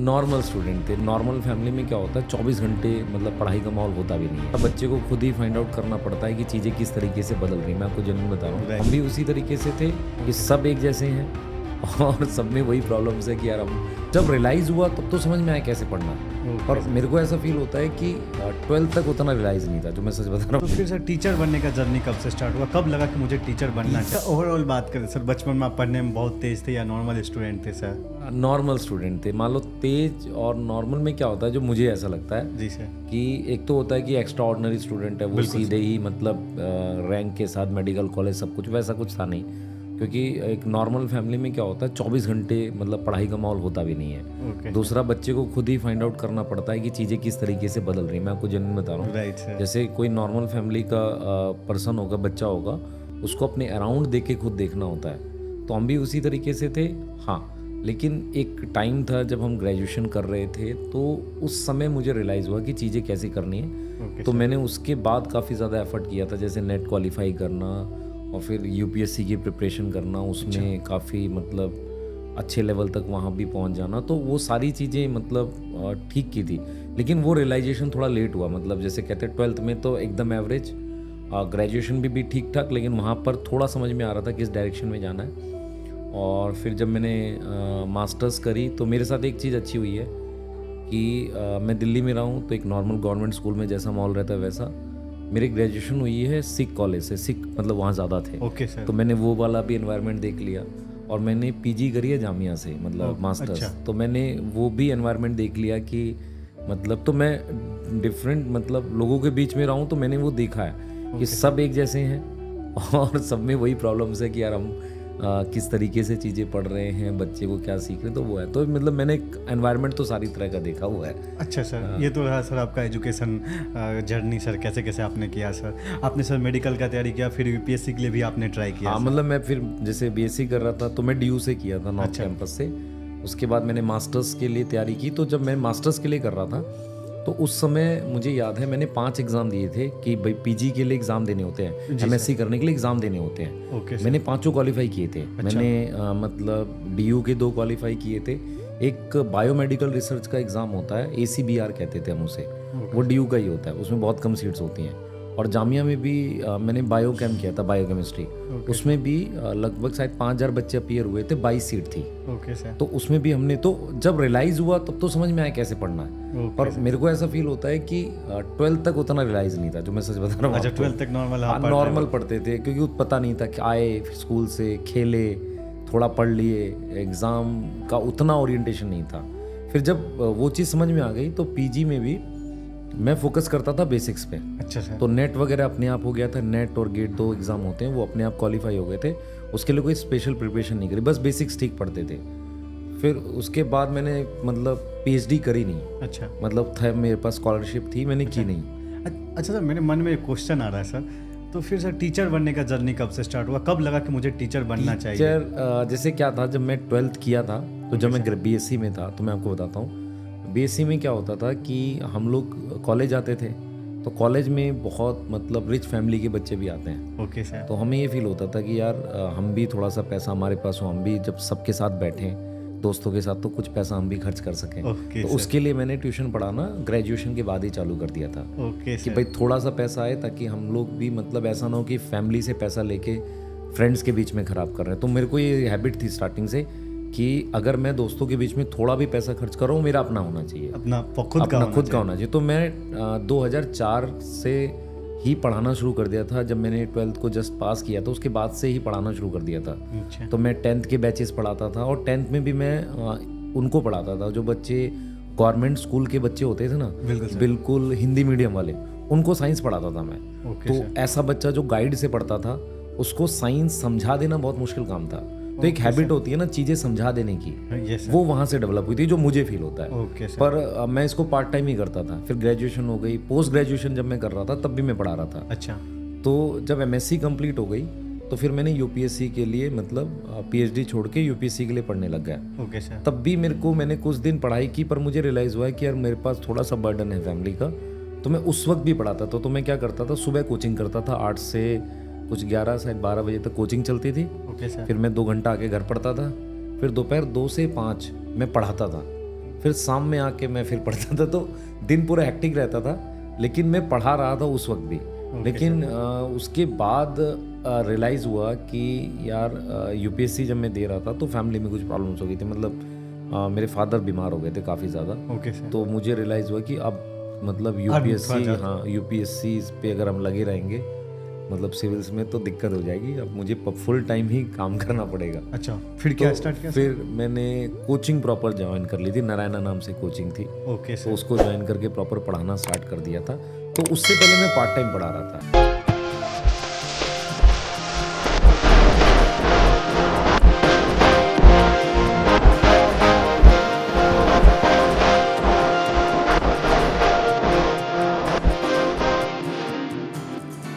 Normal student थे। Normal family में क्या होता है 24 घंटे मतलब पढ़ाई का माहौल होता भी नहीं है। बच्चे को खुद ही फाइंड आउट करना पड़ता है कि चीज़ें किस तरीके से बदल रही हैं। मैं आपको जनरल बता रहा हूँ, हम भी उसी तरीके से थे कि सब एक जैसे हैं और सब में वही प्रॉब्लम्स है कि यार हम जब रियलाइज़ हुआ तब तो समझ में आया कैसे पढ़ना है। और मेरे को ऐसा फील होता है कि 12th तक उतना रियलाइज़ नहीं था, जो मैं सच बता रहा हूँ। तो फिर सर टीचर बनने का जर्नी कब से स्टार्ट हुआ, कब लगा कि मुझे टीचर बनना है? ओवरऑल बात करें सर, बचपन में आप पढ़ने में बहुत तेज थे या नॉर्मल स्टूडेंट थे सर? नॉर्मल स्टूडेंट थे। मान लो तेज और नॉर्मल में क्या होता है, जो मुझे ऐसा लगता है जी सर, कि एक तो होता है कि एक्स्ट्रा ऑर्डिनरी स्टूडेंट है, वो सीधे ही मतलब रैंक के साथ मेडिकल कॉलेज सब कुछ, वैसा कुछ था नहीं। क्योंकि एक नॉर्मल फैमिली में क्या होता है 24 घंटे मतलब पढ़ाई का माहौल होता भी नहीं है। दूसरा, बच्चे को खुद ही फाइंड आउट करना पड़ता है कि चीज़ें किस तरीके से बदल रही हैं। मैं आपको जनरल बता रहा हूँ, राइट सर। जैसे कोई नॉर्मल फैमिली का पर्सन होगा, बच्चा होगा, उसको अपने अराउंड देख के खुद देखना होता है। तो हम भी उसी तरीके से थे। हाँ, लेकिन एक टाइम था जब हम ग्रेजुएशन कर रहे थे, तो उस समय मुझे रियलाइज़ हुआ कि चीज़ें कैसे करनी है। तो मैंने उसके बाद काफ़ी ज़्यादा एफर्ट किया था, जैसे नेट क्वालिफाई करना और फिर यूपीएससी की प्रिपरेशन करना, उसमें काफ़ी मतलब अच्छे लेवल तक वहाँ भी पहुँच जाना। तो वो सारी चीज़ें मतलब ठीक की थी, लेकिन वो रियलाइजेशन थोड़ा लेट हुआ। मतलब जैसे कहते हैं 12th में तो एकदम एवरेज, ग्रेजुएशन भी ठीक ठाक, लेकिन वहाँ पर थोड़ा समझ में आ रहा था किस डायरेक्शन में जाना है। और फिर जब मैंने मास्टर्स करी तो मेरे साथ एक चीज़ अच्छी हुई है कि मैं दिल्ली में रहा हूँ, तो एक नॉर्मल गवर्नमेंट स्कूल में जैसा माहौल रहता है वैसा। मेरी ग्रेजुएशन हुई है सिख कॉलेज से, सिख मतलब वहाँ ज़्यादा थे। Okay sir. तो मैंने वो वाला भी एनवायरनमेंट देख लिया। और मैंने पीजी करी है जामिया से, मतलब मास्टर्स। अच्छा। तो मैंने वो भी एनवायरनमेंट देख लिया कि मतलब, तो मैं डिफरेंट मतलब लोगों के बीच में रहा हूँ, तो मैंने वो देखा है कि सब एक जैसे हैं और सब में वही प्रॉब्लम्स है कि यार हम किस तरीके से चीज़ें पढ़ रहे हैं, बच्चे को क्या सीख रहे हैं। तो वो है, तो मतलब मैंने एनवायरनमेंट तो सारी तरह का देखा हुआ है। अच्छा सर, ये तो रहा सर आपका एजुकेशन जर्नी सर, कैसे कैसे आपने किया सर? आपने सर मेडिकल का तैयारी किया, फिर यूपीएससी के लिए भी आपने ट्राई किया? हाँ, मतलब मैं फिर जैसे बीएससी कर रहा था तो मैं डीयू से किया था, नॉर्थ कैंपस से। उसके बाद मैंने मास्टर्स के लिए तैयारी की। तो जब मैं मास्टर्स के लिए कर रहा था तो उस समय मुझे याद है मैंने 5 एग्ज़ाम दिए थे कि भाई पीजी के लिए एग्ज़ाम देने होते हैं, एमएससी करने के लिए एग्ज़ाम देने होते हैं। मैंने 5 क्वालिफाई किए थे। मैंने मतलब डीयू के 2 क्वालिफाई किए थे। एक बायोमेडिकल रिसर्च का एग्ज़ाम होता है, ACBR कहते थे हम उसे, वो डीयू का ही होता है, उसमें बहुत कम सीट्स होती हैं। और जामिया में भी मैंने बायो कैम किया था, बायोकेमिस्ट्री। उसमें भी लगभग शायद 5000 बच्चे अपीयर हुए थे, 22 सीट थी। Okay sir. तो उसमें भी हमने, तो जब रियलाइज़ हुआ तब तो समझ में आया कैसे पढ़ना है। और मेरे को ऐसा फील होता है कि 12th तक उतना रियलाइज़ नहीं था, जो मैं सच बता रहा हूँ। अच्छा, 12th तक नॉर्मल पढ़ते थे, क्योंकि पता नहीं था कि आए स्कूल से, खेले, थोड़ा पढ़ लिए, एग्ज़ाम का उतना ओरिएंटेशन नहीं था। फिर जब वो चीज़ समझ में आ गई तो पीजी में भी मैं फोकस करता था बेसिक्स पे। अच्छा सर। तो नेट वगैरह अपने आप हो गया था, नेट और गेट 2 एग्ज़ाम होते हैं, वो अपने आप क्वालिफाई हो गए थे। उसके लिए कोई स्पेशल प्रिपरेशन नहीं करी, बस बेसिक्स ठीक पढ़ते थे। फिर उसके बाद मैंने मतलब पीएचडी करी नहीं। अच्छा, मतलब था मेरे पास स्कॉलरशिप थी, मैंने की नहीं। अच्छा सर, मेरे मन में एक क्वेश्चन आ रहा है सर, तो फिर सर टीचर बनने का जर्नी कब से स्टार्ट हुआ, कब लगा कि मुझे टीचर बनना चाहिए? टीचर जैसे क्या था, जब मैं 12th किया था तो जब मैं बीएससी में था, तो मैं आपको बताता हूँ बीएससी में क्या होता था कि हम लोग कॉलेज आते थे, तो कॉलेज में बहुत मतलब रिच फैमिली के बच्चे भी आते हैं। Okay sir. तो हमें ये फील होता था कि यार हम भी थोड़ा सा पैसा हमारे पास हो, हम भी जब सबके साथ बैठें दोस्तों के साथ, तो कुछ पैसा हम भी खर्च कर सकें। तो उसके लिए मैंने ट्यूशन पढ़ाना ग्रेजुएशन के बाद ही चालू कर दिया था। कि भाई थोड़ा सा पैसा आए, ताकि हम लोग भी मतलब ऐसा ना हो कि फैमिली से पैसा लेके फ्रेंड्स के बीच में ख़राब कर रहे हैं। तो मेरे को ये हैबिट थी स्टार्टिंग से कि अगर मैं दोस्तों के बीच में थोड़ा भी पैसा खर्च कर रहा हूँ, मेरा अपना होना चाहिए, अपना खुद का होना चाहिए। तो मैं 2004 से ही पढ़ाना शुरू कर दिया था। जब मैंने 12th को जस्ट पास किया था, उसके बाद से ही पढ़ाना शुरू कर दिया था। तो मैं 10th के बैचेस पढ़ाता था, और 10th में भी मैं उनको पढ़ाता था जो बच्चे गवर्नमेंट स्कूल के बच्चे होते थे ना, बिल्कुल हिंदी मीडियम वाले, उनको साइंस पढ़ाता था मैं। तो ऐसा बच्चा जो गाइड से पढ़ता था, उसको साइंस समझा देना बहुत मुश्किल काम था। तो एक हैबिट होती है ना चीज़ें समझा देने की, वो वहाँ से डेवलप हुई थी, जो मुझे फील होता है। पर मैं इसको पार्ट टाइम ही करता था। फिर ग्रेजुएशन हो गई, पोस्ट ग्रेजुएशन जब मैं कर रहा था तब भी मैं पढ़ा रहा था। अच्छा। तो जब एमएससी कंप्लीट हो गई तो फिर मैंने यूपीएससी के लिए मतलब पीएचडी छोड़ के यूपीएससी के लिए पढ़ने लग गया। Okay sir. तब भी मैंने कुछ दिन पढ़ाई की, पर मुझे रियलाइज़ हुआ कि यार मेरे पास थोड़ा सा बर्डन है फैमिली का। तो मैं उस वक्त भी पढ़ाता था। तो मैं क्या करता था, सुबह कोचिंग करता था 8 से कुछ 11 शायद 12 बजे तक कोचिंग चलती थी। Okay sir. फिर मैं 2 घंटा आके घर पढ़ता था। फिर दोपहर 2 से 5 मैं पढ़ाता था। फिर शाम में आके मैं फिर पढ़ता था, तो दिन पूरा हेक्टिक रहता था, लेकिन मैं पढ़ा रहा था उस वक्त भी। लेकिन उसके बाद रियलाइज़ हुआ कि यार यूपीएससी जब मैं दे रहा था तो फैमिली में कुछ प्रॉब्लम्स हो गई थी, मतलब मेरे फादर बीमार हो गए थे काफ़ी ज़्यादा। Okay sir. तो मुझे रियलाइज़ हुआ कि अब मतलब यूपीएससी, हाँ यूपीएससी पे अगर हम लगे रहेंगे मतलब सिविल्स में तो दिक्कत हो जाएगी, अब मुझे फुल टाइम ही काम करना पड़ेगा। अच्छा, फिर क्या स्टार्ट किया? फिर मैंने कोचिंग प्रॉपर ज्वाइन कर ली थी, नारायणा नाम से कोचिंग थी। ओके तो सर। उसको ज्वाइन करके प्रॉपर पढ़ाना स्टार्ट कर दिया था। तो उससे पहले मैं पार्ट टाइम पढ़ा रहा था।